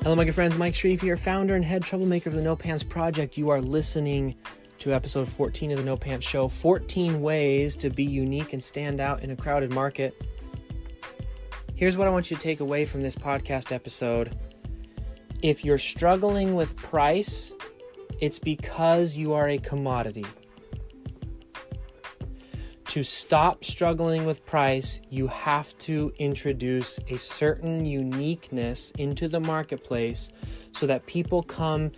Hello, my good friends. Mike Shreeve here, founder and head troublemaker of the No Pants Project. You are listening to episode 14 of the No Pants Show, 14 ways to be unique and stand out in a crowded market. Here's what I want you to take away from this podcast episode. If you're struggling with price, it's because you are a commodity. To stop struggling with price, you have to introduce a certain uniqueness into the marketplace so that people come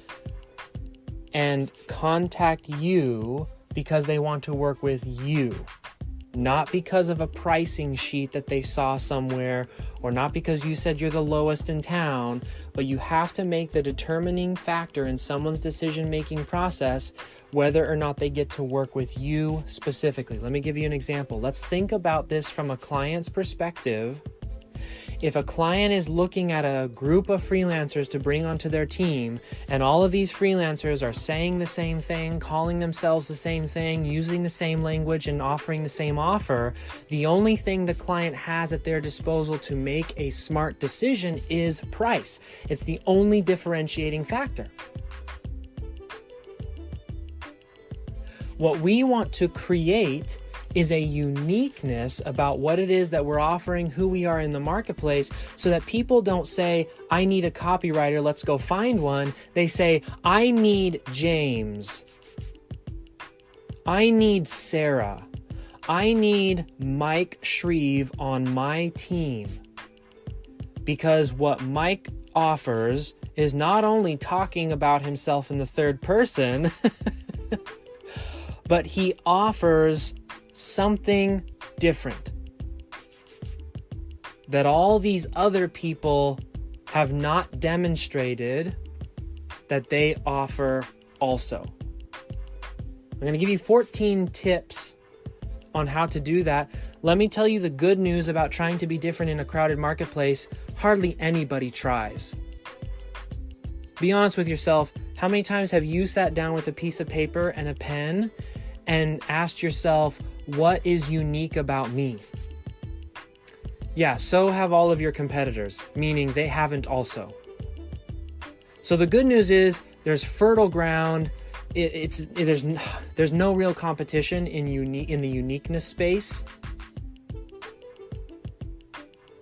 and contact you because they want to work with you, not because of a pricing sheet that they saw somewhere, or not because you said you're the lowest in town, but you have to make the determining factor in someone's decision-making process whether or not they get to work with you specifically. Let me give you an example. Let's think about this from a client's perspective. If a client is looking at a group of freelancers to bring onto their team, and all of these freelancers are saying the same thing, calling themselves the same thing, using the same language, and offering the same offer, the only thing the client has at their disposal to make a smart decision is price. It's the only differentiating factor. What we want to create is a uniqueness about what it is that we're offering, who we are in the marketplace, so that people don't say, I need a copywriter, let's go find one. They say, I need James. I need Sarah. I need Mike Shreeve on my team. Because what Mike offers is not only talking about himself in the third person, but he offers something different that all these other people have not demonstrated that they offer also. I'm going to give you 14 tips on how to do that. Let me tell you the good news about trying to be different in a crowded marketplace. Hardly anybody tries. Be honest with yourself. How many times have you sat down with a piece of paper and a pen and asked yourself, what is unique about me? Yeah, so have all of your competitors, meaning they haven't also. So the good news is there's fertile ground. There's no real competition in the uniqueness space.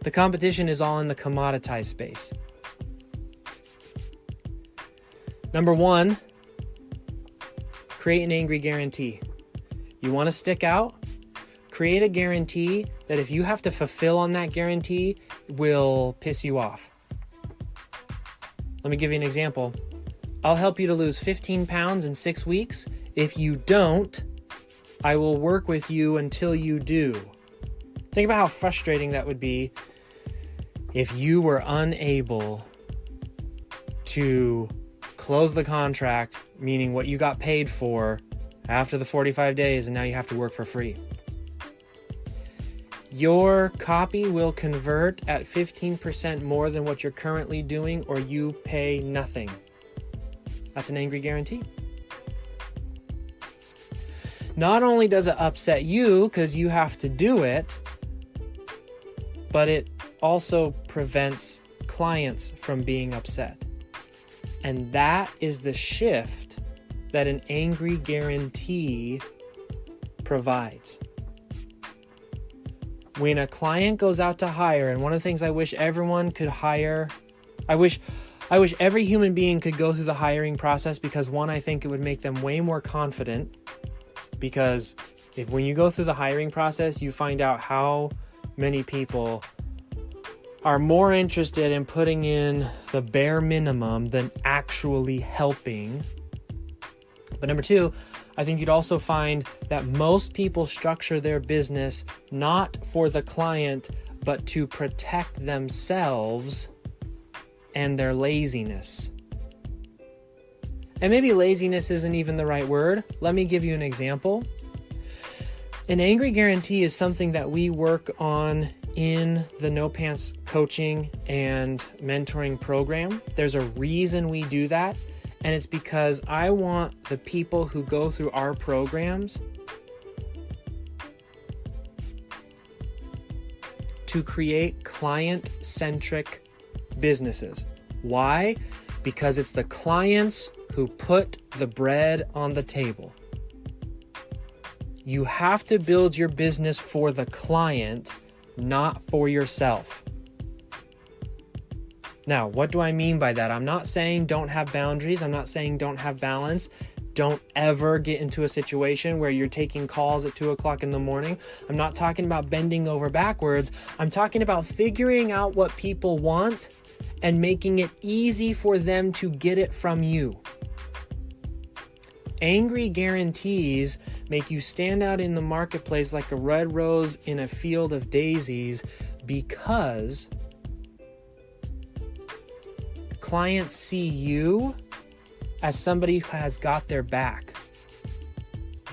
The competition is all in the commoditized space. Number one, create an angry guarantee. You want to stick out? Create a guarantee that if you have to fulfill on that guarantee, will piss you off. Let me give you an example. I'll help you to lose 15 pounds in 6 weeks. If you don't, I will work with you until you do. Think about how frustrating that would be if you were unable to close the contract, meaning what you got paid for after the 45 days, and now you have to work for free. Your copy will convert at 15% more than what you're currently doing, or you pay nothing. That's an angry guarantee. Not only does it upset you because you have to do it, but it also prevents clients from being upset. And that is the shift that an angry guarantee provides. When a client goes out to hire, and one of the things I wish everyone could hire, I wish every human being could go through the hiring process, because one, I think it would make them way more confident, because when you go through the hiring process, you find out how many people are more interested in putting in the bare minimum than actually helping. But number two, I think you'd also find that most people structure their business not for the client, but to protect themselves and their laziness. And maybe laziness isn't even the right word. Let me give you an example. An angry guarantee is something that we work on in the No Pants coaching and mentoring program. There's a reason we do that, and it's because I want the people who go through our programs to create client-centric businesses. Why? Because it's the clients who put the bread on the table. You have to build your business for the client, not for yourself. Now, what do I mean by that? I'm not saying don't have boundaries. I'm not saying don't have balance. Don't ever get into a situation where you're taking calls at 2:00 in the morning. I'm not talking about bending over backwards. I'm talking about figuring out what people want and making it easy for them to get it from you. Angry guarantees make you stand out in the marketplace like a red rose in a field of daisies because clients see you as somebody who has got their back.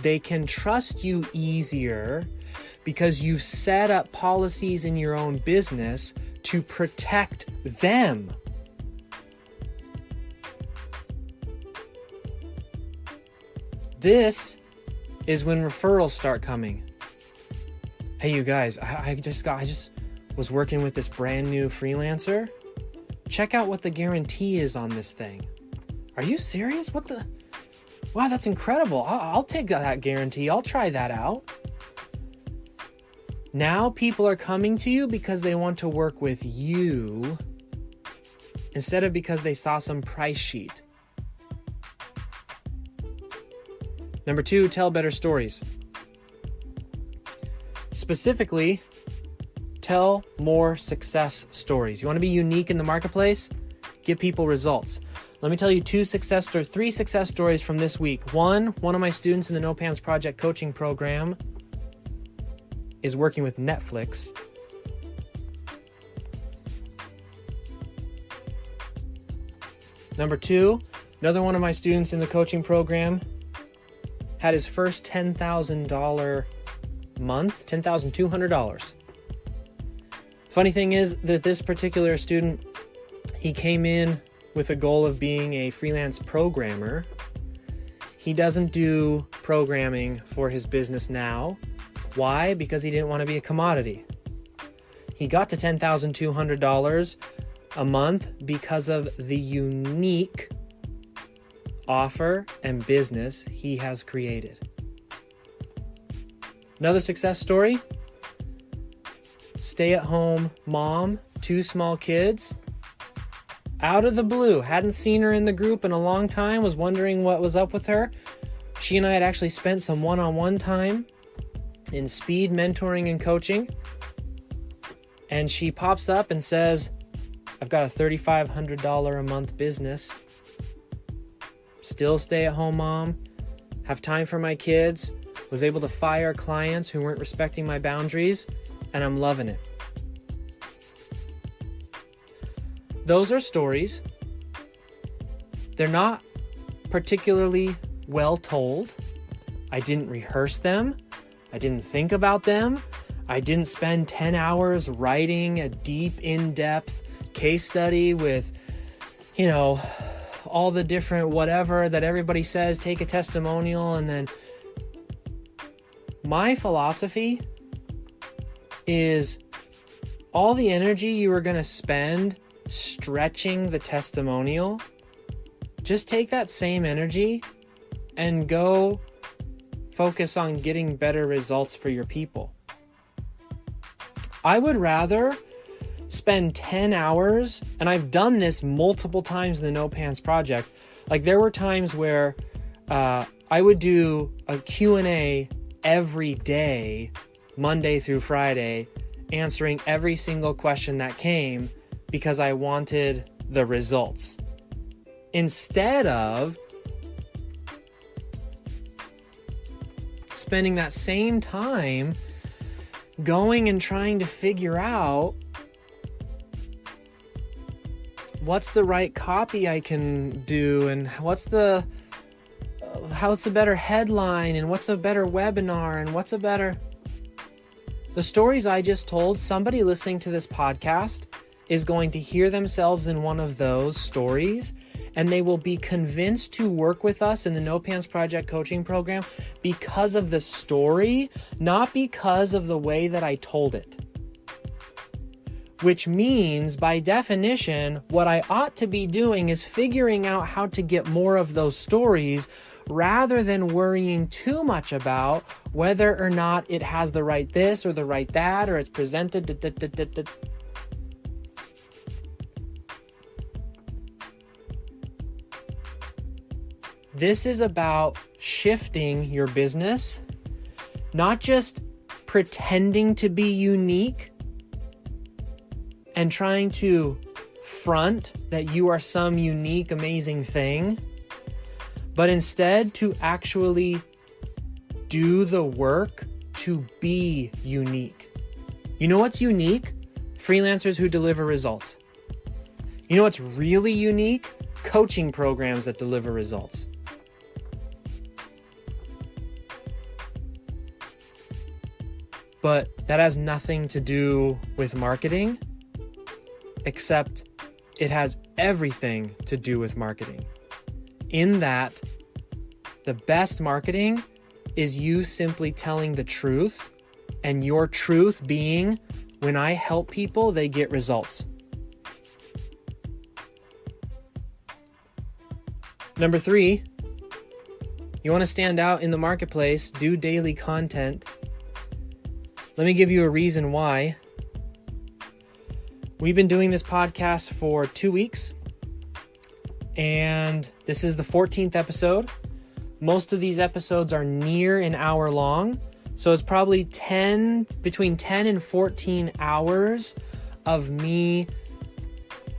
They can trust you easier because you've set up policies in your own business to protect them. This is when referrals start coming. Hey, you guys, I just was working with this brand new freelancer. Check out what the guarantee is on this thing. Are you serious? Wow, that's incredible. I'll take that guarantee. I'll try that out. Now people are coming to you because they want to work with you instead of because they saw some price sheet. Number 2, tell better stories. Specifically, tell more success stories. You want to be unique in the marketplace? Give people results. Let me tell you 3 success stories from this week. One of my students in the No Pants Project coaching program is working with Netflix. Number 2, another one of my students in the coaching program had his first $10,000 month, $10,200. Funny thing is that this particular student, he came in with a goal of being a freelance programmer. He doesn't do programming for his business now. Why? Because he didn't want to be a commodity. He got to $10,200 a month because of the unique offer and business he has created. Another success story, stay-at-home mom, 2 small kids. Out of the blue, hadn't seen her in the group in a long time, was wondering what was up with her. She and I had actually spent some one-on-one time in speed mentoring and coaching. And she pops up and says, I've got a $3,500 a month business. Still stay-at-home mom, have time for my kids, was able to fire clients who weren't respecting my boundaries, and I'm loving it. Those are stories. They're not particularly well told. I didn't rehearse them. I didn't think about them. I didn't spend 10 hours writing a deep, in-depth case study with, all the different whatever that everybody says, take a testimonial, and then my philosophy is all the energy you are going to spend stretching the testimonial, just take that same energy and go focus on getting better results for your people. I would rather spend 10 hours, and I've done this multiple times in the No Pants Project. Like there were times where I would do a Q&A every day, Monday through Friday, answering every single question that came because I wanted the results. Instead of spending that same time going and trying to figure out what's the right copy I can do, and how's the better headline, and what's a better webinar, and what's a better... The stories I just told, somebody listening to this podcast is going to hear themselves in one of those stories, and they will be convinced to work with us in the No Pants Project coaching program because of the story, not because of the way that I told it. which means by definition, what I ought to be doing is figuring out how to get more of those stories rather than worrying too much about whether or not it has the right this or the right that, or it's presented. This is about shifting your business, not just pretending to be unique and trying to front that you are some unique, amazing thing, but instead to actually do the work to be unique. You know what's unique? Freelancers who deliver results. You know what's really unique? Coaching programs that deliver results. But that has nothing to do with marketing, except it has everything to do with marketing. In that, the best marketing is you simply telling the truth, and your truth being, when I help people, they get results. Number 3, you want to stand out in the marketplace, do daily content. Let me give you a reason why. We've been doing this podcast for 2 weeks, and this is the 14th episode. Most of these episodes are near an hour long, so it's probably between 10 and 14 hours of me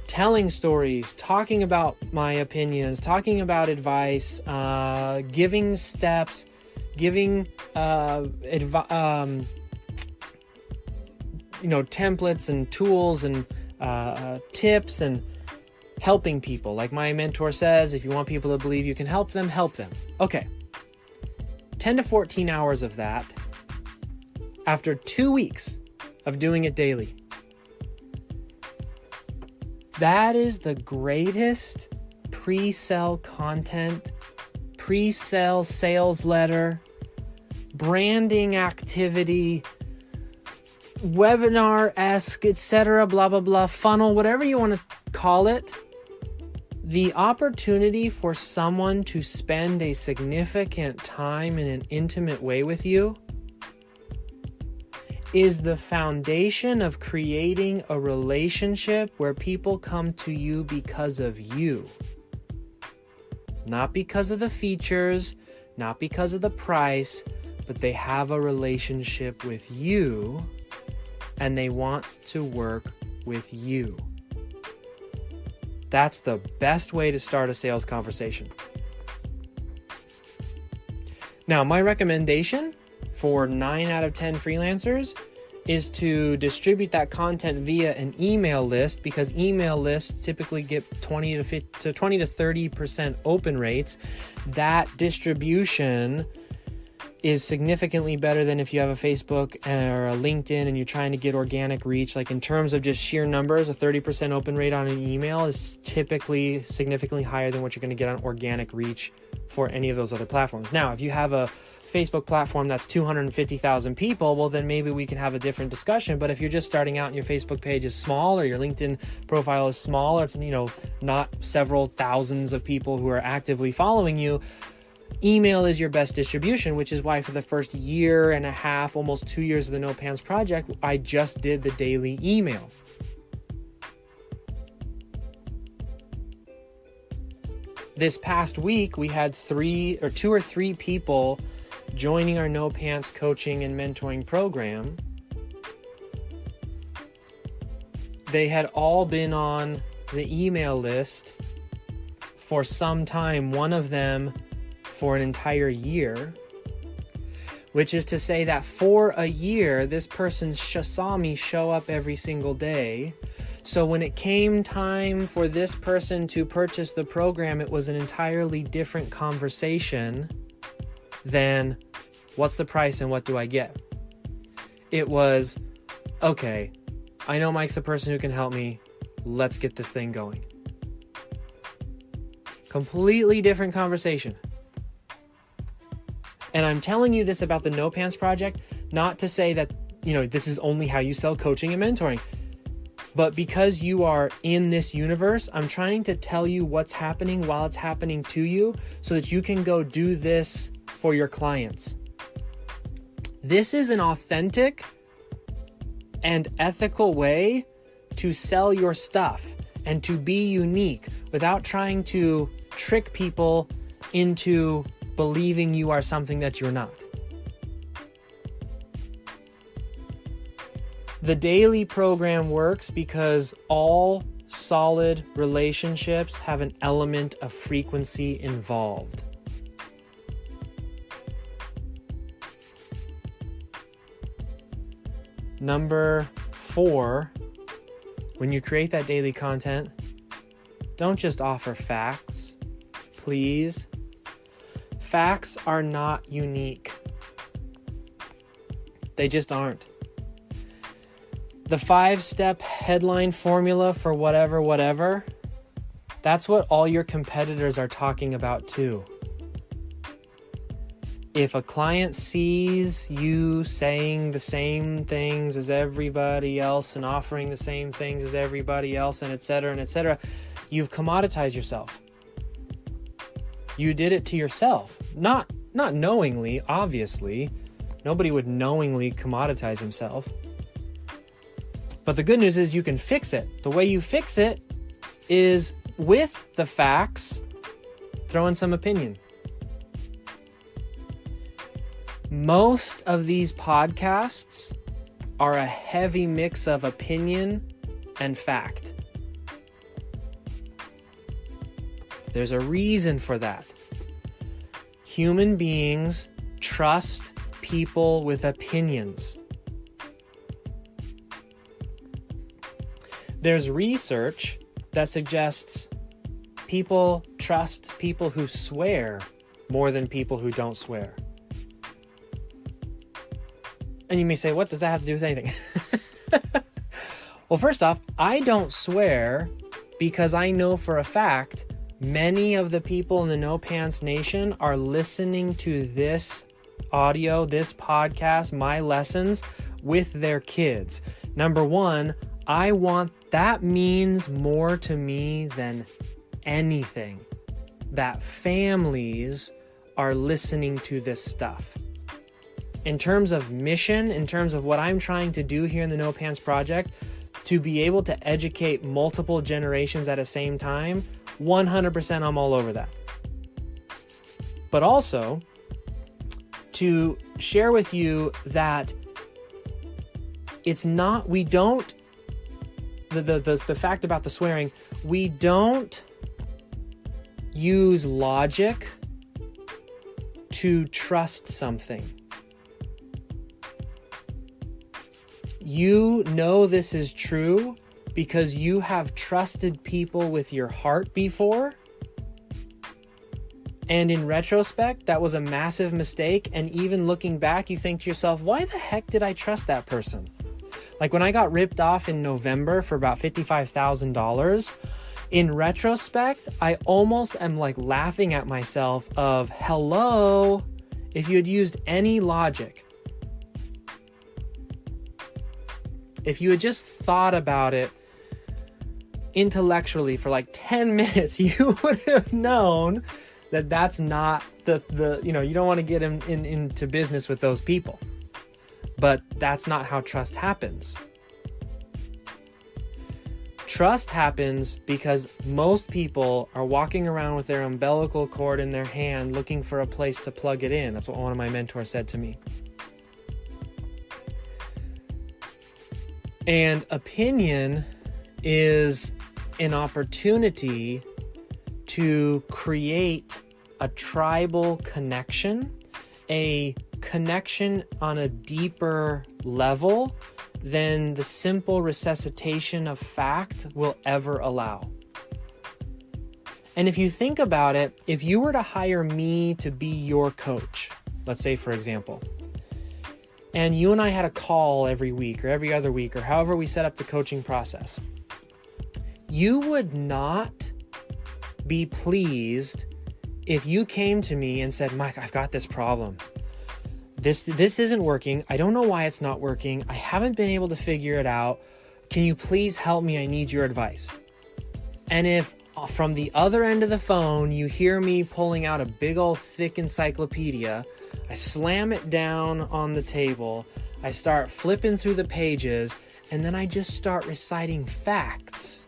telling stories, talking about my opinions, talking about advice, giving steps, giving templates and tools and tips, and helping people. Like my mentor says, if you want people to believe you can help them, help them. Okay. 10 to 14 hours of that after 2 weeks of doing it daily. That is the greatest pre-sale content, pre-sale sales letter, branding activity, webinar-esque, etc., blah, blah, blah, funnel, whatever you want to call it. The opportunity for someone to spend a significant time in an intimate way with you is the foundation of creating a relationship where people come to you because of you. Not because of the features, not because of the price, but they have a relationship with you and they want to work with you. That's the best way to start a sales conversation. Now, my recommendation for 9 out of 10 freelancers is to distribute that content via an email list, because email lists typically get 20 to 30% open rates. That distribution is significantly better than if you have a Facebook or a LinkedIn and you're trying to get organic reach. Like in terms of just sheer numbers, a 30% open rate on an email is typically significantly higher than what you're going to get on organic reach for any of those other platforms. Now, if you have a Facebook platform that's 250,000 people, well, then maybe we can have a different discussion. But if you're just starting out and your Facebook page is small or your LinkedIn profile is small, or it's, not several thousands of people who are actively following you, email is your best distribution, which is why for the first year and a half, almost 2 years of the No Pants Project, I just did the daily email. This past week, we had 2 or 3 people joining our No Pants coaching and mentoring program. They had all been on the email list for some time, one of them for an entire year, which is to say that for a year, this person saw me show up every single day. So when it came time for this person to purchase the program, it was an entirely different conversation than what's the price and what do I get? It was, okay, I know Mike's the person who can help me. Let's get this thing going. Completely different conversation. And I'm telling you this about the No Pants Project, not to say that, this is only how you sell coaching and mentoring. But because you are in this universe, I'm trying to tell you what's happening while it's happening to you so that you can go do this for your clients. This is an authentic and ethical way to sell your stuff and to be unique without trying to trick people into believing you are something that you're not. The daily program works because all solid relationships have an element of frequency involved. Number 4, when you create that daily content, don't just offer facts, please. Facts are not unique. They just aren't. The 5-step headline formula for whatever, that's what all your competitors are talking about too. If a client sees you saying the same things as everybody else and offering the same things as everybody else and et cetera, you've commoditized yourself. You did it to yourself. Not knowingly, obviously. Nobody would knowingly commoditize himself. But the good news is you can fix it. The way you fix it is with the facts, throw in some opinion. Most of these podcasts are a heavy mix of opinion and fact. There's a reason for that. Human beings trust people with opinions. There's research that suggests people trust people who swear more than people who don't swear. And you may say, what does that have to do with anything? Well, first off, I don't swear because I know for a fact many of the people in the No Pants Nation are listening to this audio, this podcast, my lessons with their kids. Number one, that means more to me than anything, that families are listening to this stuff. In terms of mission, in terms of what I'm trying to do here in the No Pants Project, to be able to educate multiple generations at the same time, 100% I'm all over that. But also, to share with you that it's not, we don't, the fact about the swearing, we don't use logic to trust something. You know this is true because you have trusted people with your heart before. And in retrospect, that was a massive mistake. And even looking back, you think to yourself, why the heck did I trust that person? Like when I got ripped off in November for about $55,000, in retrospect, I almost am like laughing at myself of, hello, if you had used any logic, if you had just thought about it intellectually for like 10 minutes, you would have known that that's not you don't want to get into business with those people. But that's not how trust happens. Trust happens because most people are walking around with their umbilical cord in their hand looking for a place to plug it in. That's what one of my mentors said to me. And opinion is an opportunity to create a tribal connection, a connection on a deeper level than the simple resuscitation of fact will ever allow. And if you think about it, if you were to hire me to be your coach, let's say for example, and you and I had a call every week or every other week or however we set up the coaching process, you would not be pleased if you came to me and said, Mike, I've got this problem. This isn't working. I don't know why it's not working. I haven't been able to figure it out. Can you please help me? I need your advice. And if from the other end of the phone, you hear me pulling out a big old thick encyclopedia, I slam it down on the table, I start flipping through the pages, and then I just start reciting facts.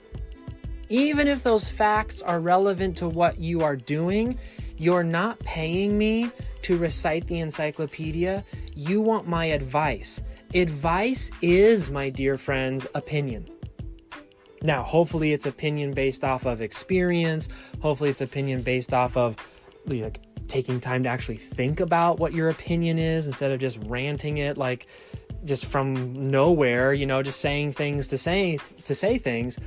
Even if those facts are relevant to what you are doing, you're not paying me to recite the encyclopedia. You want my advice. Advice is, my dear friends, opinion. Now, hopefully it's opinion based off of experience. Hopefully it's opinion based off of like taking time to actually think about what your opinion is instead of just ranting it like just from nowhere, just saying things to say things.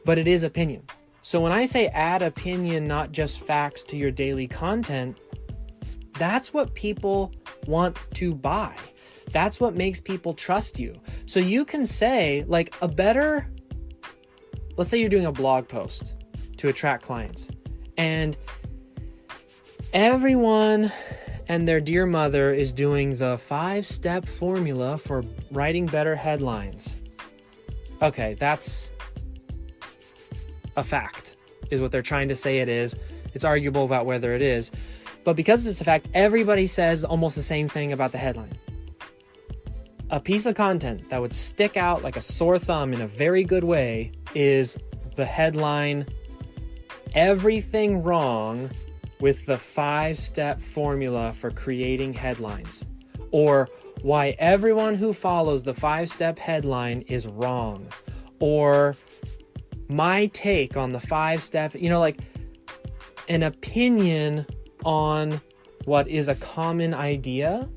But it is opinion. So when I say add opinion, not just facts to your daily content, that's what people want to buy. That's what makes people trust you. So you can say like let's say you're doing a blog post to attract clients, and everyone and their dear mother is doing the 5-step formula for writing better headlines. Okay, that's a fact, is what they're trying to say it is. It's arguable about whether it is. But because it's a fact, everybody says almost the same thing about the headline. A piece of content that would stick out like a sore thumb in a very good way is the headline, "Everything Wrong with the 5-Step Formula for Creating Headlines," or "Why Everyone Who Follows the 5-Step Headline is Wrong," or "My Take on the 5-Step," like an opinion on what is a common idea.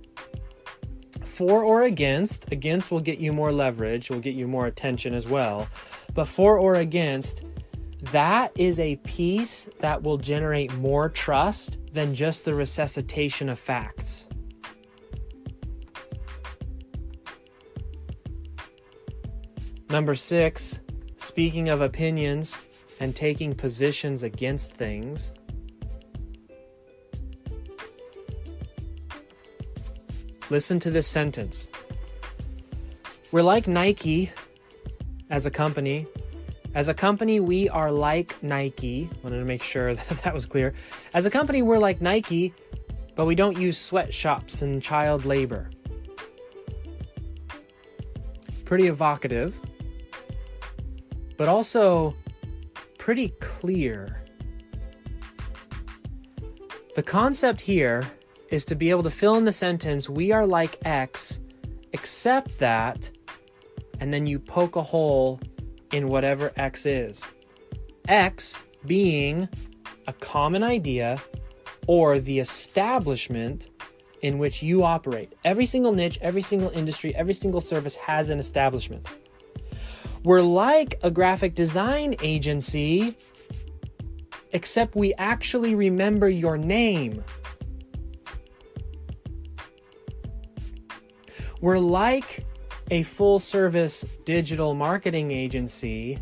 For or against will get you more leverage, will get you more attention as well. But for or against, that is a piece that will generate more trust than just the resuscitation of facts. Number 6, speaking of opinions and taking positions against things, listen to this sentence. We're like Nike as a company. As a company, we are like Nike. Wanted to make sure that was clear. As a company, we're like Nike, but we don't use sweatshops and child labor. Pretty evocative, but also pretty clear. The concept here is to be able to fill in the sentence, "We are like X, except that," and then you poke a hole in whatever X is. X being a common idea or the establishment in which you operate. Every single niche, every single industry, every single service has an establishment. We're like a graphic design agency, except we actually remember your name. We're like a full-service digital marketing agency,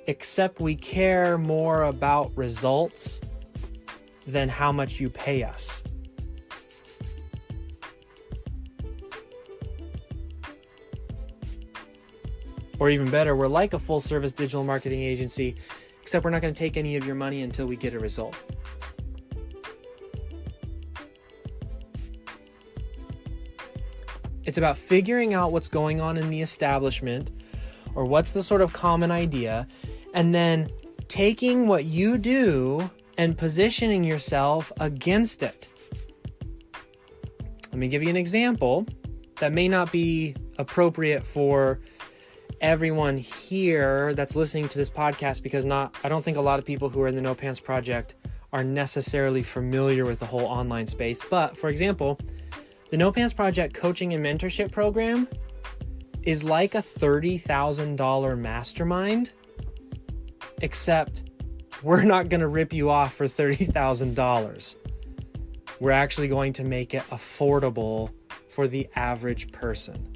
except we care more about results than how much you pay us. Or even better, we're like a full-service digital marketing agency, except we're not going to take any of your money until we get a result. It's about figuring out what's going on in the establishment, or what's the sort of common idea, and then taking what you do and positioning yourself against it. Let me give you an example that may not be appropriate for everyone here that's listening to this podcast, because I don't think a lot of people who are in the No Pants Project are necessarily familiar with the whole online space. But for example, the No Pants Project coaching and mentorship program is like a $30,000 mastermind, except we're not going to rip you off for $30,000. We're actually going to make it affordable for the average person.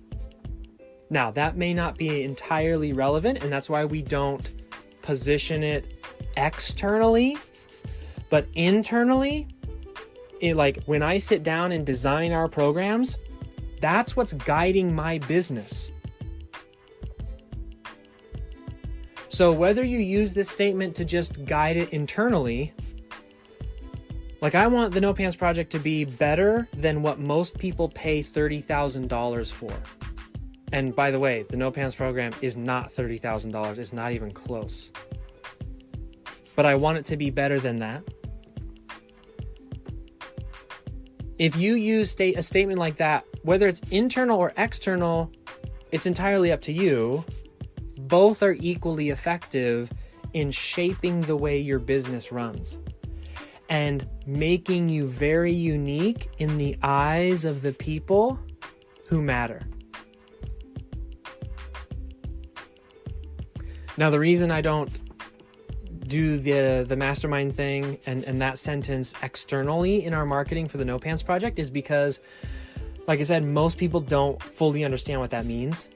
Now, that may not be entirely relevant, and that's why we don't position it externally, but internally, when I sit down and design our programs, that's what's guiding my business. So whether you use this statement to just guide it internally, like I want the No Pants Project to be better than what most people pay $30,000 for. And by the way, the No Pants program is not $30,000. It's not even close. But I want it to be better than that. If you use a statement like that, whether it's internal or external, it's entirely up to you. Both are equally effective in shaping the way your business runs and making you very unique in the eyes of the people who matter. Now, the reason I don't do the mastermind thing and that sentence externally in our marketing for the No Pants Project is because, like I said, most people don't fully understand what that means.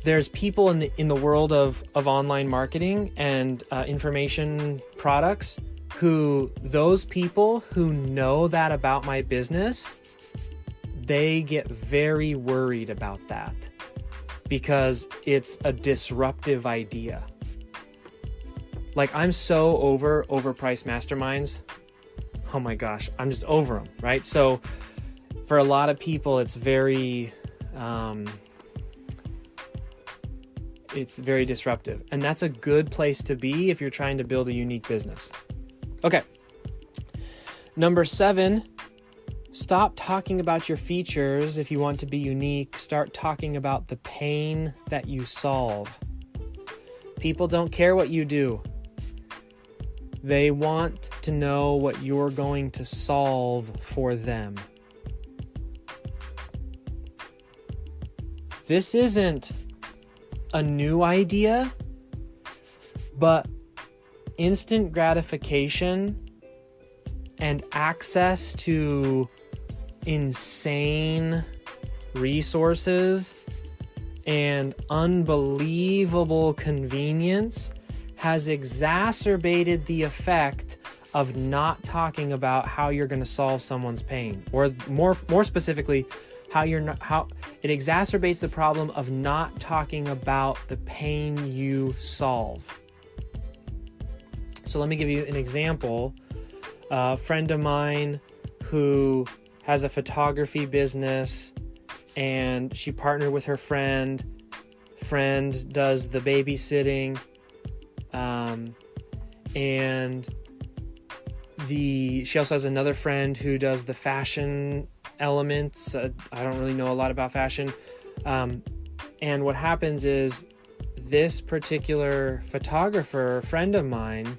There's people in the world of online marketing and information products who, those people who know that about my business, they get very worried about that because it's a disruptive idea. Like, I'm so over overpriced masterminds. Oh my gosh, I'm just over them, right? So for a lot of people, it's very disruptive. And that's a good place to be if you're trying to build a unique business. Okay. Number 7, stop talking about your features if you want to be unique. Start talking about the pain that you solve. People don't care what you do. They want to know what you're going to solve for them. This isn't a new idea, but instant gratification and access to insane resources and unbelievable convenience has exacerbated the effect of not talking about how you're going to solve someone's pain, or more specifically, how it exacerbates the problem of not talking about the pain you solve. So let me give you an example. A friend of mine who has a photography business, and she partnered with her friend. Friend does the babysitting. And she also has another friend who does the fashion elements. I don't really know a lot about fashion. And what happens is this particular photographer, friend of mine,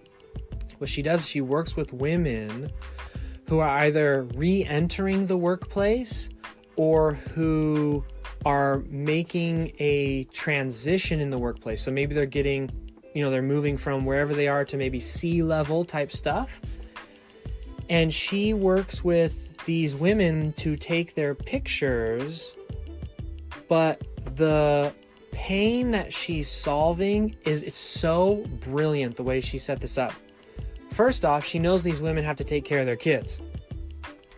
what she does is she works with women who are either re-entering the workplace or who are making a transition in the workplace. So maybe they're getting, they're moving from wherever they are to maybe C-level type stuff. And she works with these women to take their pictures, but the pain that she's solving it's so brilliant the way she set this up. First off, she knows these women have to take care of their kids.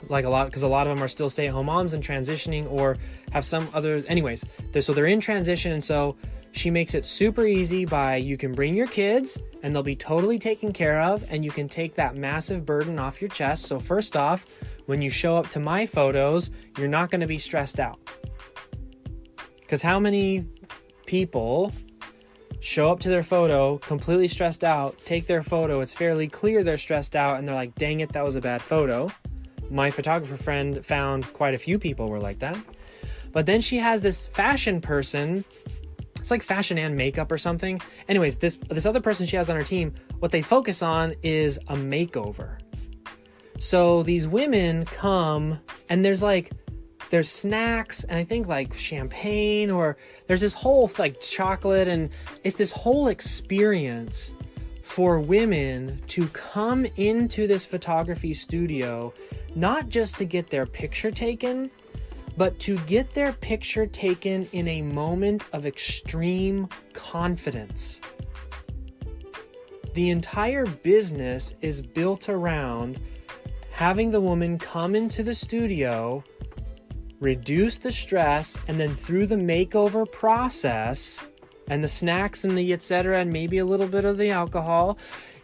Because a lot of them are still stay-at-home moms and transitioning or have some other, anyways. So they're in transition, and so she makes it super easy by, you can bring your kids and they'll be totally taken care of, and you can take that massive burden off your chest. So first off, when you show up to my photos, you're not going to be stressed out. Because how many people show up to their photo completely stressed out, take their photo, it's fairly clear they're stressed out, and they're like, dang it, that was a bad photo. My photographer friend found quite a few people were like that. But then she has this fashion person. It's like fashion and makeup or something. Anyways, this other person she has on her team, what they focus on is a makeover. So these women come, and there's snacks, and I think like champagne, or there's this whole like chocolate, and it's this whole experience for women to come into this photography studio, not just to get their picture taken, but to get their picture taken in a moment of extreme confidence. The entire business is built around having the woman come into the studio, reduce the stress, and then through the makeover process, and the snacks and the etc. and maybe a little bit of the alcohol.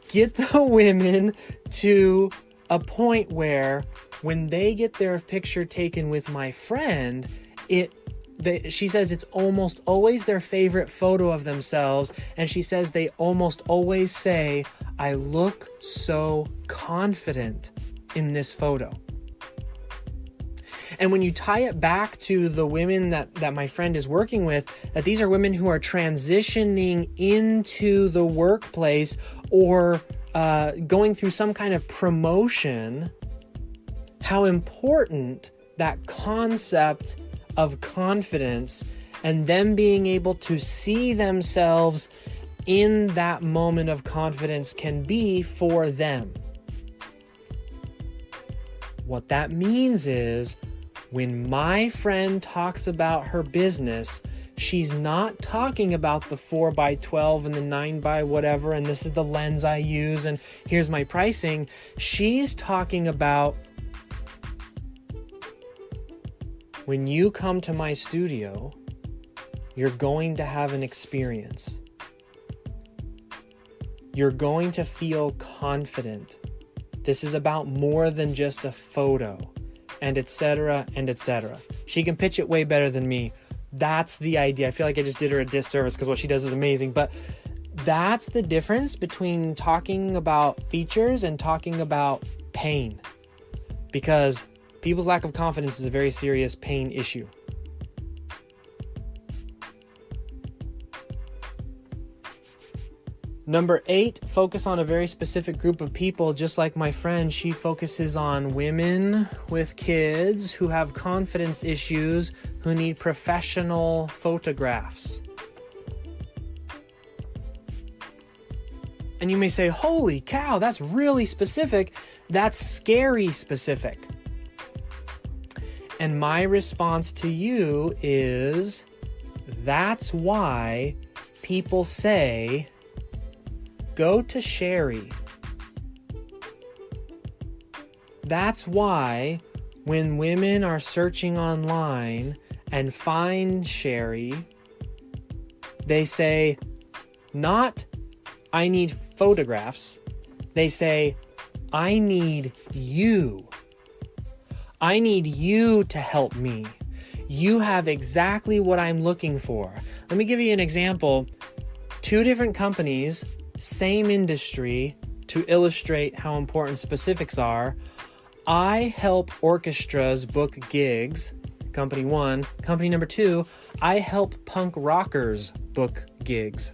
Get the women to a point where when they get their picture taken with my friend, she says it's almost always their favorite photo of themselves. And she says they almost always say, I look so confident in this photo. And when you tie it back to the women that my friend is working with, that these are women who are transitioning into the workplace or going through some kind of promotion, how important that concept of confidence and them being able to see themselves in that moment of confidence can be for them. What that means is when my friend talks about her business, she's not talking about the 4x12 and the 9x whatever, and this is the lens I use, and here's my pricing. She's talking about when you come to my studio, you're going to have an experience. You're going to feel confident. This is about more than just a photo, and etc. and etc. She can pitch it way better than me. That's the idea. I feel like I just did her a disservice because what she does is amazing, but that's the difference between talking about features and talking about pain, because people's lack of confidence is a very serious pain issue. Number 8, focus on a very specific group of people. Just like my friend, she focuses on women with kids who have confidence issues, who need professional photographs. And you may say, holy cow, that's really specific. That's scary specific. And my response to you is, that's why people say, go to Sherry. That's why when women are searching online and find Sherry, they say, not, I need photographs. They say, I need you. I need you to help me. You have exactly what I'm looking for. Let me give you an example. 2 different companies, same industry, to illustrate how important specifics are. I help orchestras book gigs, company 1. Company number 2, I help punk rockers book gigs.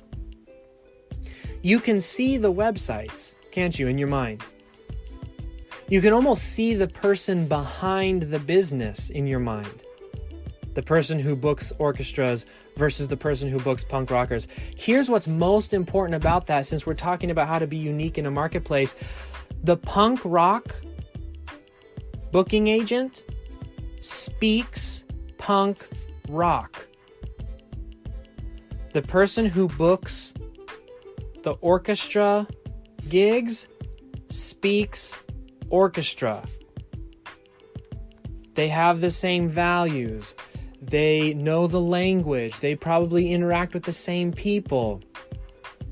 You can see the websites, can't you, in your mind? You can almost see the person behind the business in your mind. The person who books orchestras versus the person who books punk rockers. Here's what's most important about that, since we're talking about how to be unique in a marketplace. The punk rock booking agent speaks punk rock. The person who books the orchestra gigs speaks orchestra. They have the same values. They know the language. They probably interact with the same people.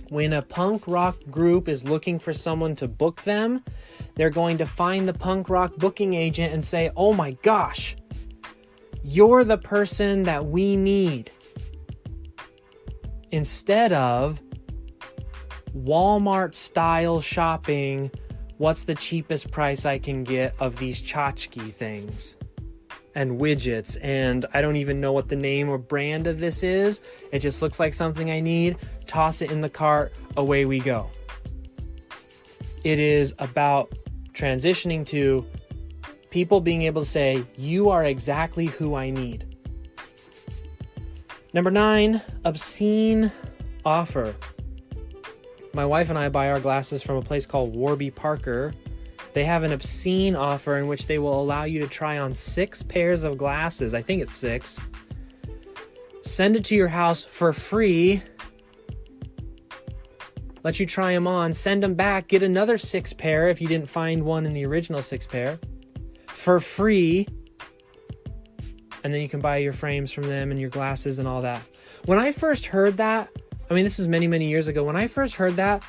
When a punk rock group is looking for someone to book them, they're going to find the punk rock booking agent and say, oh my gosh, you're the person that we need. Instead of Walmart style shopping, what's the cheapest price I can get of these tchotchke things and widgets, and I don't even know what the name or brand of this is. It just looks like something I need. Toss it in the cart, away we go. It is about transitioning to people being able to say, you are exactly who I need. Number 9, obscene offer. My wife and I buy our glasses from a place called Warby Parker. They have an obscene offer in which they will allow you to try on 6 pairs of glasses. I think it's 6. Send it to your house for free. Let you try them on. Send them back. Get another 6 pair if you didn't find one in the original 6 pair. For free. And then you can buy your frames from them and your glasses and all that. When I first heard that, I mean, this is many, many years ago. When I first heard that,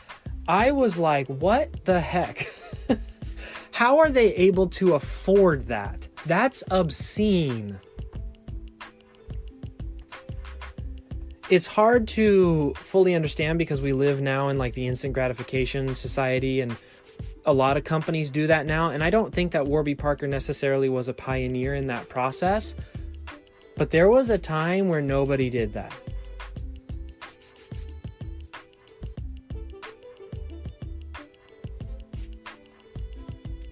I was like, what the heck? How are they able to afford that? That's obscene. It's hard to fully understand because we live now in like the instant gratification society, and a lot of companies do that now. And I don't think that Warby Parker necessarily was a pioneer in that process, but there was a time where nobody did that.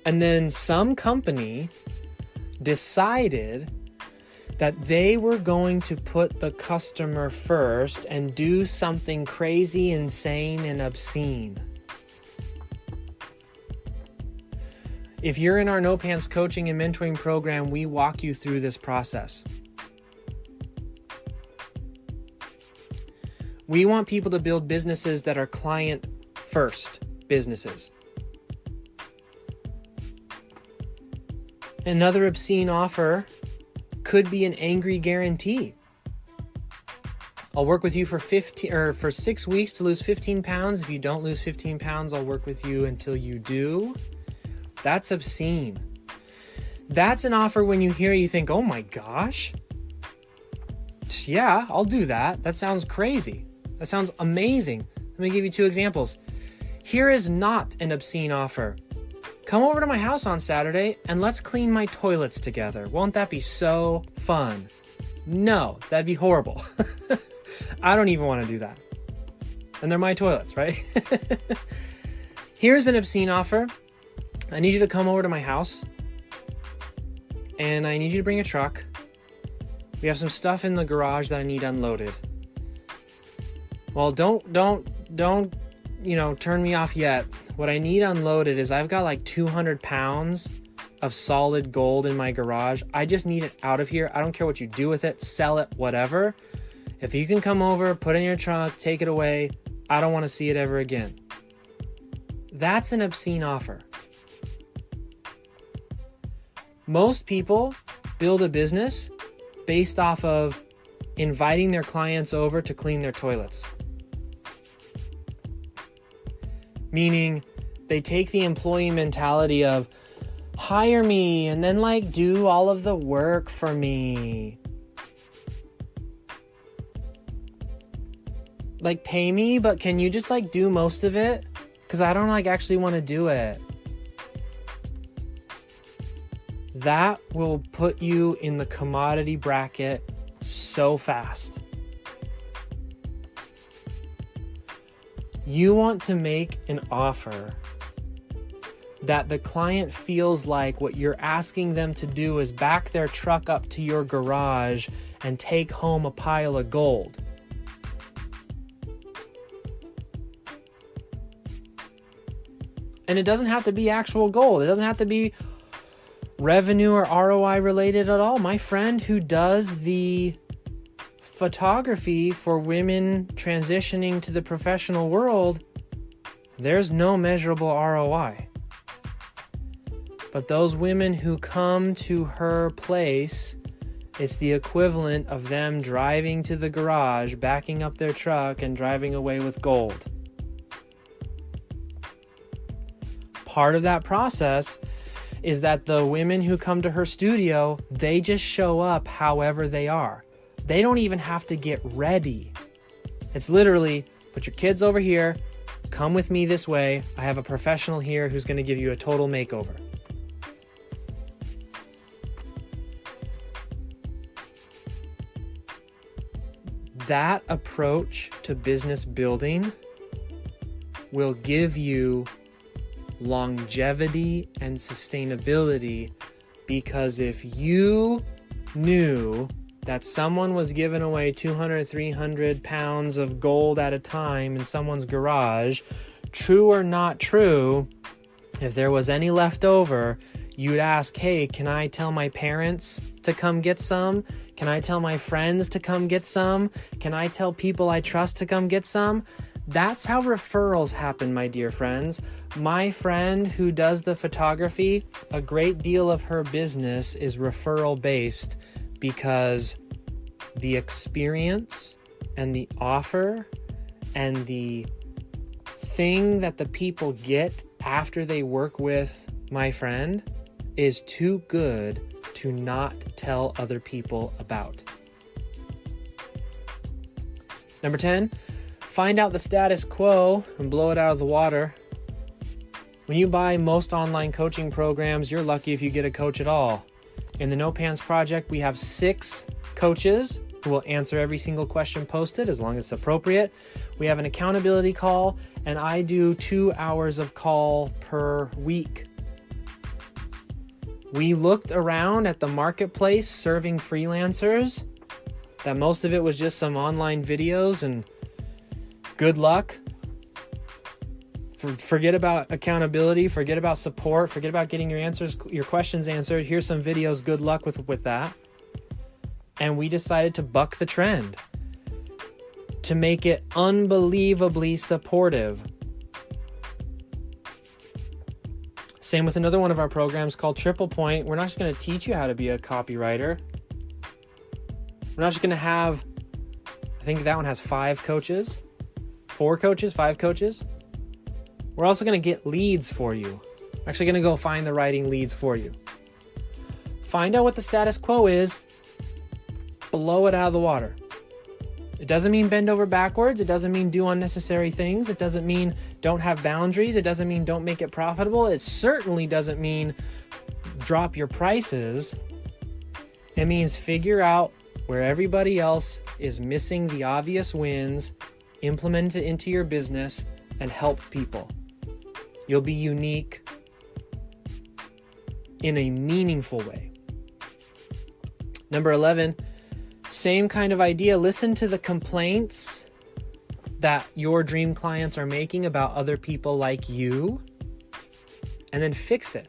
And then some company decided that they were going to put the customer first and do something crazy, insane, and obscene. If you're in our No Pants coaching and mentoring program, we walk you through this process. We want people to build businesses that are client first businesses. Another obscene offer could be an angry guarantee. I'll work with you for 6 weeks to lose 15 pounds. If you don't lose 15 pounds, I'll work with you until you do. That's obscene. That's an offer when you hear it, you think, oh my gosh. Yeah, I'll do that. That sounds crazy. That sounds amazing. Let me give you 2 examples. Here is not an obscene offer. Come over to my house on Saturday and let's clean my toilets together. Won't that be so fun? No, that'd be horrible. I don't even want to do that. And they're my toilets, right? Here's an obscene offer. I need you to come over to my house and I need you to bring a truck. We have some stuff in the garage that I need unloaded. Well, don't, turn me off yet. What I need unloaded is I've got like 200 pounds of solid gold in my garage. I just need it out of here. I don't care what you do with it, sell it, whatever. If you can come over, put it in your trunk, take it away, I don't want to see it ever again. That's an obscene offer. Most people build a business based off of inviting their clients over to clean their toilets. Meaning they take the employee mentality of hire me and then like do all of the work for me. Like pay me, but can you just like do most of it? Because I don't like actually want to do it. That will put you in the commodity bracket so fast. You want to make an offer that the client feels like what you're asking them to do is back their truck up to your garage and take home a pile of gold. And it doesn't have to be actual gold. It doesn't have to be revenue or ROI related at all. My friend who does the photography for women transitioning to the professional world, there's no measurable ROI. But those women who come to her place, it's the equivalent of them driving to the garage, backing up their truck, and driving away with gold. Part of that process is that the women who come to her studio, they just show up however they are. They don't even have to get ready. It's literally, put your kids over here, come with me this way. I have a professional here who's going to give you a total makeover. That approach to business building will give you longevity and sustainability, because if you knew that someone was giving away 200, 300 pounds of gold at a time in someone's garage, true or not true, if there was any left over, you'd ask, hey, can I tell my parents to come get some? Can I tell my friends to come get some? Can I tell people I trust to come get some? That's how referrals happen, my dear friends. My friend who does the photography, a great deal of her business is referral based because the experience and the offer And the thing that the people get after they work with my friend is too good to not tell other people about. Number 10, find out the status quo and blow it out of the water. When you buy most online coaching programs, you're lucky if you get a coach at all. In the No Pants Project, we have 6 coaches who will answer every single question posted as long as it's appropriate. We have an accountability call, and I do 2 hours of call per week. We looked around at the marketplace serving freelancers, that most of it was just some online videos and good luck. Forget about accountability, forget about support, forget about getting your questions answered. Here's some videos, good luck with that. And we decided to buck the trend, to make it unbelievably supportive. Same with another one of our programs called Triple Point. We're not just going to teach you how to be a copywriter. We're not just going to have, I think that one has 5 coaches, 4 coaches, 5 coaches. We're also going to get leads for you. We're actually going to go find the writing leads for you. Find out what the status quo is. Blow it out of the water. It doesn't mean bend over backwards. It doesn't mean do unnecessary things. It doesn't mean don't have boundaries. It doesn't mean don't make it profitable. It certainly doesn't mean drop your prices. It means figure out where everybody else is missing the obvious wins, implement it into your business, and help people. You'll be unique in a meaningful way. Number 11, same kind of idea. Listen to the complaints that your dream clients are making about other people like you, and then fix it.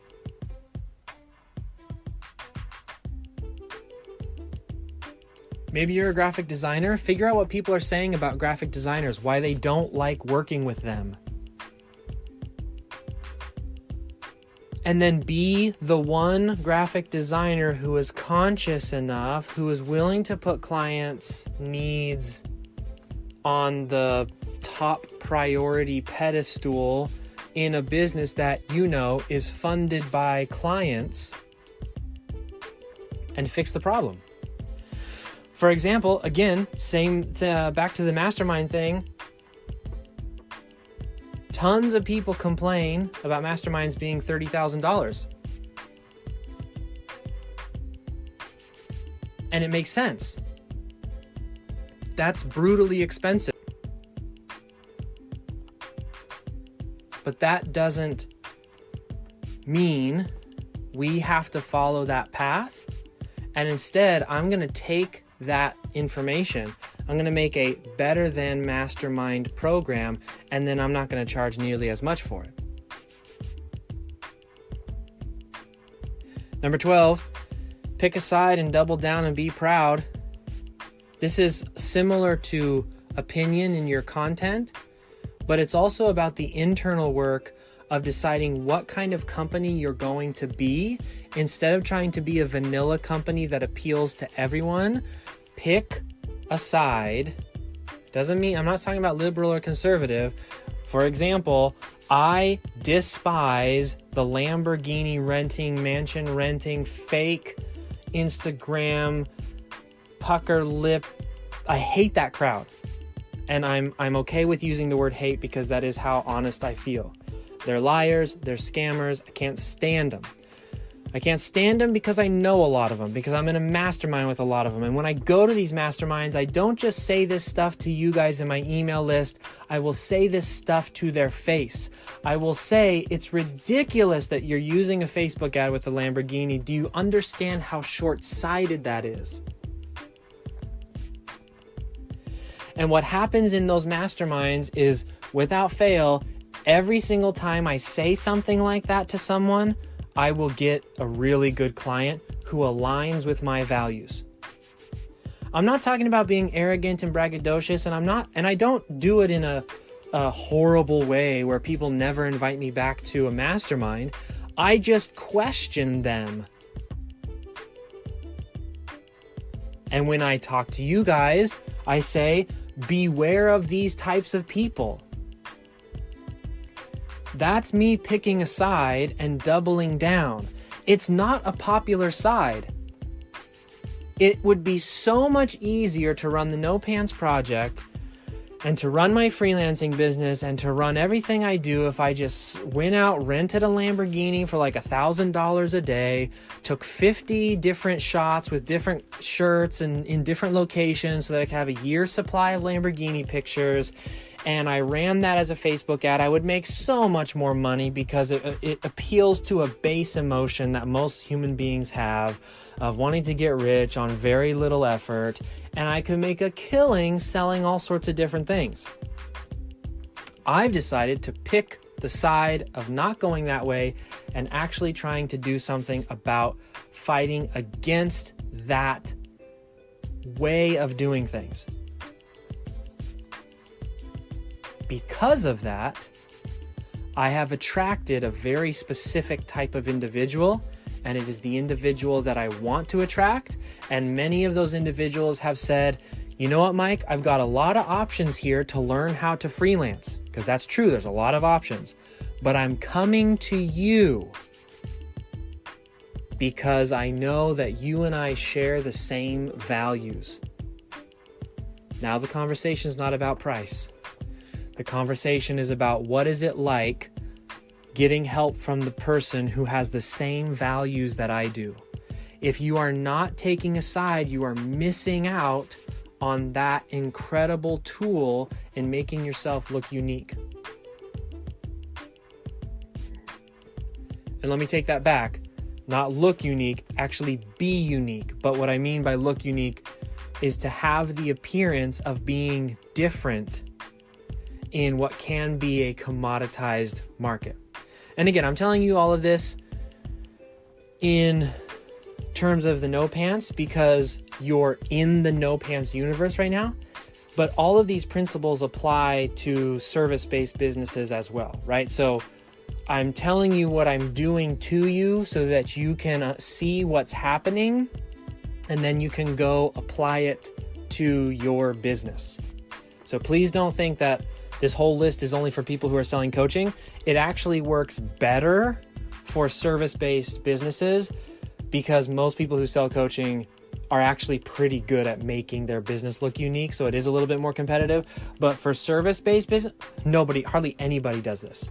Maybe you're a graphic designer. Figure out what people are saying about graphic designers, why they don't like working with them. And then be the one graphic designer who is conscious enough, who is willing to put clients' needs on the top priority pedestal in a business that you know is funded by clients, and fix the problem. For example, again, back to the mastermind thing. Tons of people complain about masterminds being $30,000. And it makes sense. That's brutally expensive. But that doesn't mean we have to follow that path. And instead, I'm going to take that information, I'm going to make a better than mastermind program, and then I'm not going to charge nearly as much for it. Number 12, pick a side and double down and be proud. This is similar to opinion in your content, but it's also about the internal work of deciding what kind of company you're going to be. Instead of trying to be a vanilla company that appeals to everyone, pick a side. Doesn't mean, I'm not talking about liberal or conservative. For example, I despise the Lamborghini renting, mansion renting, fake Instagram, pucker lip. I hate that crowd. And I'm okay with using the word hate because that is how honest I feel. They're liars, they're scammers, I can't stand them. I can't stand them because I know a lot of them, because I'm in a mastermind with a lot of them. And when I go to these masterminds, I don't just say this stuff to you guys in my email list. I will say this stuff to their face. I will say, it's ridiculous that you're using a Facebook ad with a Lamborghini. Do you understand how short-sighted that is? And what happens in those masterminds is, without fail, every single time I say something like that to someone, I will get a really good client who aligns with my values. I'm not talking about being arrogant and braggadocious, and I don't do it in a horrible way where people never invite me back to a mastermind. I just question them. And when I talk to you guys, I say, beware of these types of people. That's me picking a side and doubling down. It's not a popular side. It would be so much easier to run the No Pants Project and to run my freelancing business and to run everything I do if I just went out, rented a Lamborghini for like $1,000 a day, took 50 different shots with different shirts and in different locations so that I could have a year's supply of Lamborghini pictures, and I ran that as a Facebook ad. I would make so much more money because it appeals to a base emotion that most human beings have of wanting to get rich on very little effort, and I could make a killing selling all sorts of different things. I've decided to pick the side of not going that way and actually trying to do something about fighting against that way of doing things. Because of that, I have attracted a very specific type of individual, and it is the individual that I want to attract. And many of those individuals have said, you know what, Mike, I've got a lot of options here to learn how to freelance. Because that's true, there's a lot of options. But I'm coming to you because I know that you and I share the same values. Now the conversation is not about price. The conversation is about what is it like getting help from the person who has the same values that I do. If you are not taking a side, you are missing out on that incredible tool in making yourself look unique. And let me take that back. Not look unique, actually be unique. But what I mean by look unique is to have the appearance of being different in what can be a commoditized market. And again, I'm telling you all of this in terms of the No Pants because you're in the No Pants universe right now. But all of these principles apply to service-based businesses as well, right? So I'm telling you what I'm doing to you so that you can see what's happening, and then you can go apply it to your business. So please don't think that this whole list is only for people who are selling coaching. It actually works better for service-based businesses because most people who sell coaching are actually pretty good at making their business look unique. So it is a little bit more competitive. But for service-based business, hardly anybody does this.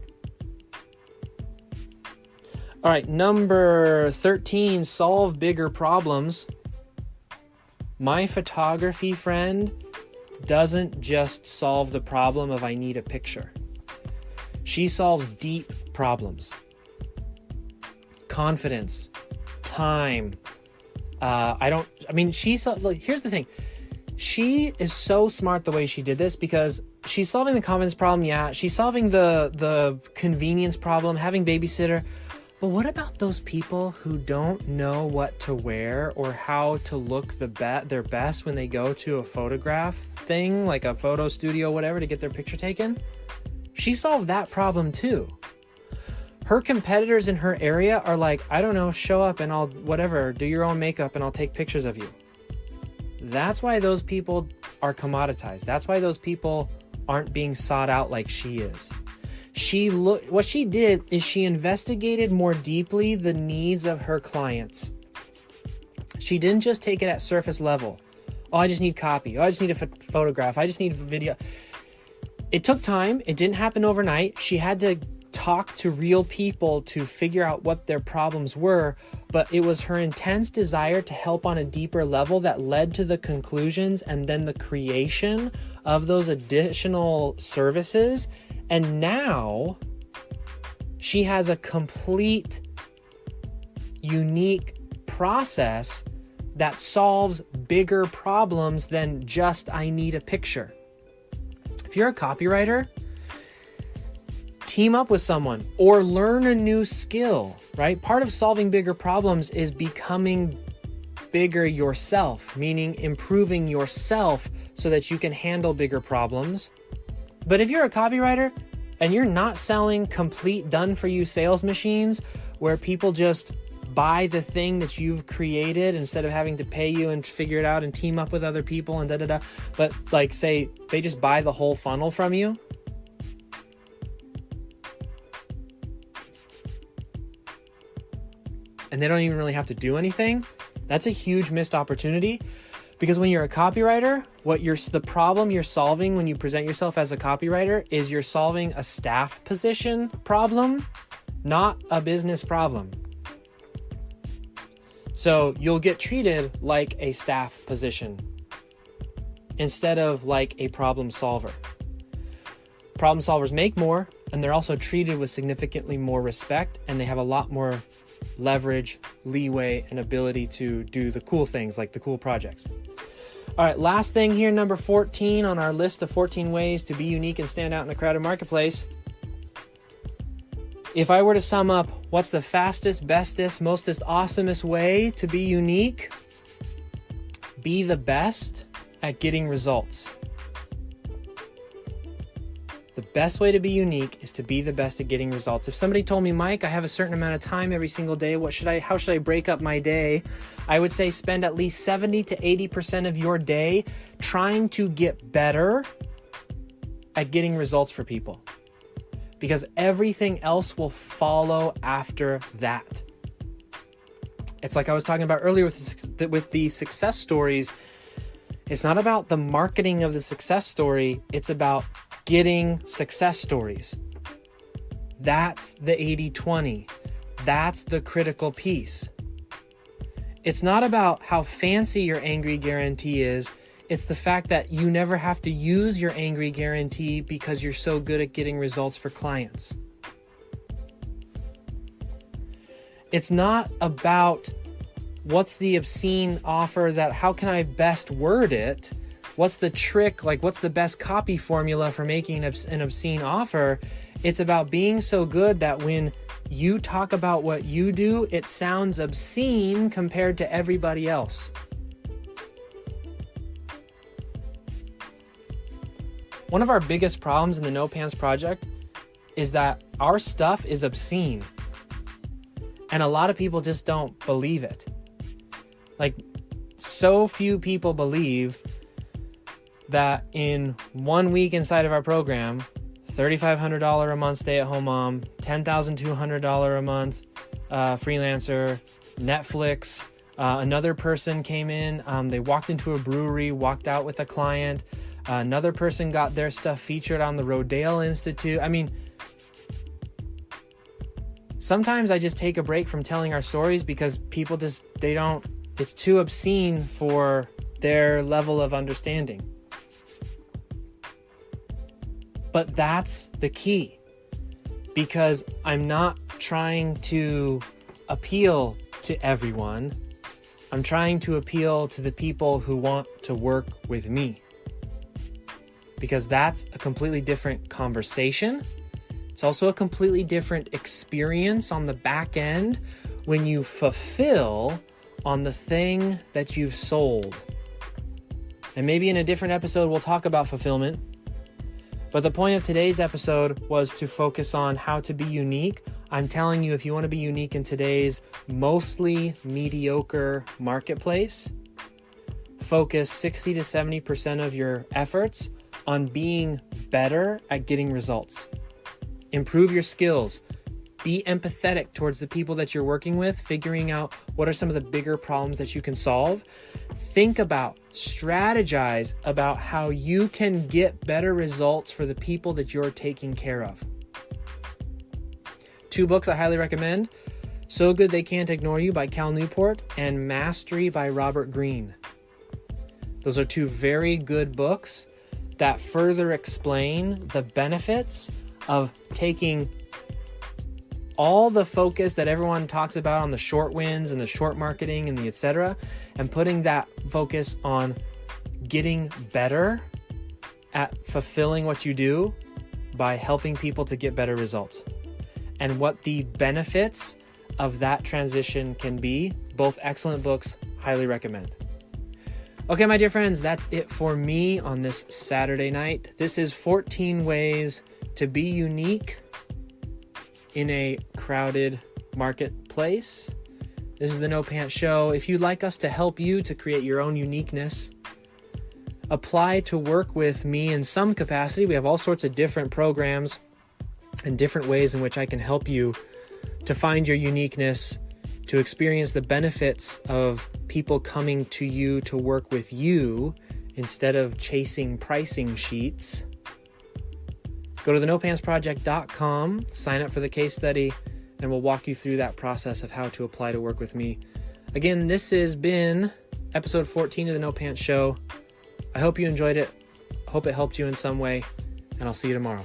All right, number 13, solve bigger problems. My photography friend doesn't just solve the problem of I need a picture. She solves deep problems. Confidence, time. Here's the thing. She is so smart the way she did this because she's solving the confidence problem. Yeah, she's solving the convenience problem, having babysitter. But what about those people who don't know what to wear or how to look their best when they go to a photograph thing, like a photo studio, whatever, to get their picture taken? She solved that problem too. Her competitors in her area are like, I don't know, show up and I'll do your own makeup and I'll take pictures of you. That's why those people are commoditized. That's why those people aren't being sought out like she is. What she did is she investigated more deeply the needs of her clients. She didn't just take it at surface level. Oh, I just need copy. Oh, I just need a photograph. I just need video. It took time. It didn't happen overnight. She had to talk to real people to figure out what their problems were, but it was her intense desire to help on a deeper level that led to the conclusions and then the creation of those additional services. And now she has a complete, unique process that solves bigger problems than just I need a picture. If you're a copywriter, team up with someone or learn a new skill, right? Part of solving bigger problems is becoming bigger yourself, meaning improving yourself so that you can handle bigger problems. But if you're a copywriter and you're not selling complete done-for-you sales machines where people just buy the thing that you've created instead of having to pay you and figure it out and team up with other people and da-da-da. But like, say they just buy the whole funnel from you. And they don't even really have to do anything. That's a huge missed opportunity, because when you're a copywriter, the problem you're solving when you present yourself as a copywriter is you're solving a staff position problem, not a business problem. So you'll get treated like a staff position instead of like a problem solver. Problem solvers make more, and they're also treated with significantly more respect, and they have a lot more leverage, leeway, and ability to do the cool things, like the cool projects. All right, last thing here, number 14 on our list of 14 ways to be unique and stand out in a crowded marketplace. If I were to sum up what's the fastest, bestest, mostest, awesomest way to be unique, be the best at getting results. The best way to be unique is to be the best at getting results. If somebody told me, Mike, I have a certain amount of time every single day, how should I break up my day? I would say spend at least 70 to 80% of your day trying to get better at getting results for people, because everything else will follow after that. It's like I was talking about earlier with the success stories. It's not about the marketing of the success story. It's about getting success stories. That's the 80-20. That's the critical piece. It's not about how fancy your angry guarantee is. It's the fact that you never have to use your angry guarantee because you're so good at getting results for clients. It's not about what's the obscene offer, that how can I best word it? What's the trick? Like, what's the best copy formula for making an obscene offer? It's about being so good that when you talk about what you do, it sounds obscene compared to everybody else. One of our biggest problems in the No Pants Project is that our stuff is obscene. And a lot of people just don't believe it. Like, so few people believe that in 1 week inside of our program, $3,500 a month stay-at-home mom, $10,200 a month freelancer, Netflix, another person came in, they walked into a brewery, walked out with a client, another person got their stuff featured on the Rodale Institute. I mean, sometimes I just take a break from telling our stories because people it's too obscene for their level of understanding. But that's the key, because I'm not trying to appeal to everyone. I'm trying to appeal to the people who want to work with me, because that's a completely different conversation. It's also a completely different experience on the back end when you fulfill on the thing that you've sold. And maybe in a different episode, we'll talk about fulfillment. But the point of today's episode was to focus on how to be unique. I'm telling you, if you want to be unique in today's mostly mediocre marketplace, focus 60 to 70% of your efforts on being better at getting results. Improve your skills. Be empathetic towards the people that you're working with, figuring out what are some of the bigger problems that you can solve. Think about, strategize about how you can get better results for the people that you're taking care of. 2 books I highly recommend: So Good They Can't Ignore You by Cal Newport and Mastery by Robert Greene. Those are 2 very good books that further explain the benefits of taking all the focus that everyone talks about on the short wins and the short marketing and the etc., and putting that focus on getting better at fulfilling what you do by helping people to get better results, and what the benefits of that transition can be. Both excellent books, highly recommend. Okay, my dear friends, that's it for me on this Saturday night. This is 14 ways to be unique in a crowded marketplace. This is the No Pants Show. If you'd like us to help you to create your own uniqueness, apply to work with me in some capacity. We have all sorts of different programs and different ways in which I can help you to find your uniqueness, to experience the benefits of people coming to you to work with you instead of chasing pricing sheets. Go to thenopants.project.com, sign up for the case study, and we'll walk you through that process of how to apply to work with me. Again, this has been episode 14 of the No Pants Show. I hope you enjoyed it. Hope it helped you in some way, and I'll see you tomorrow.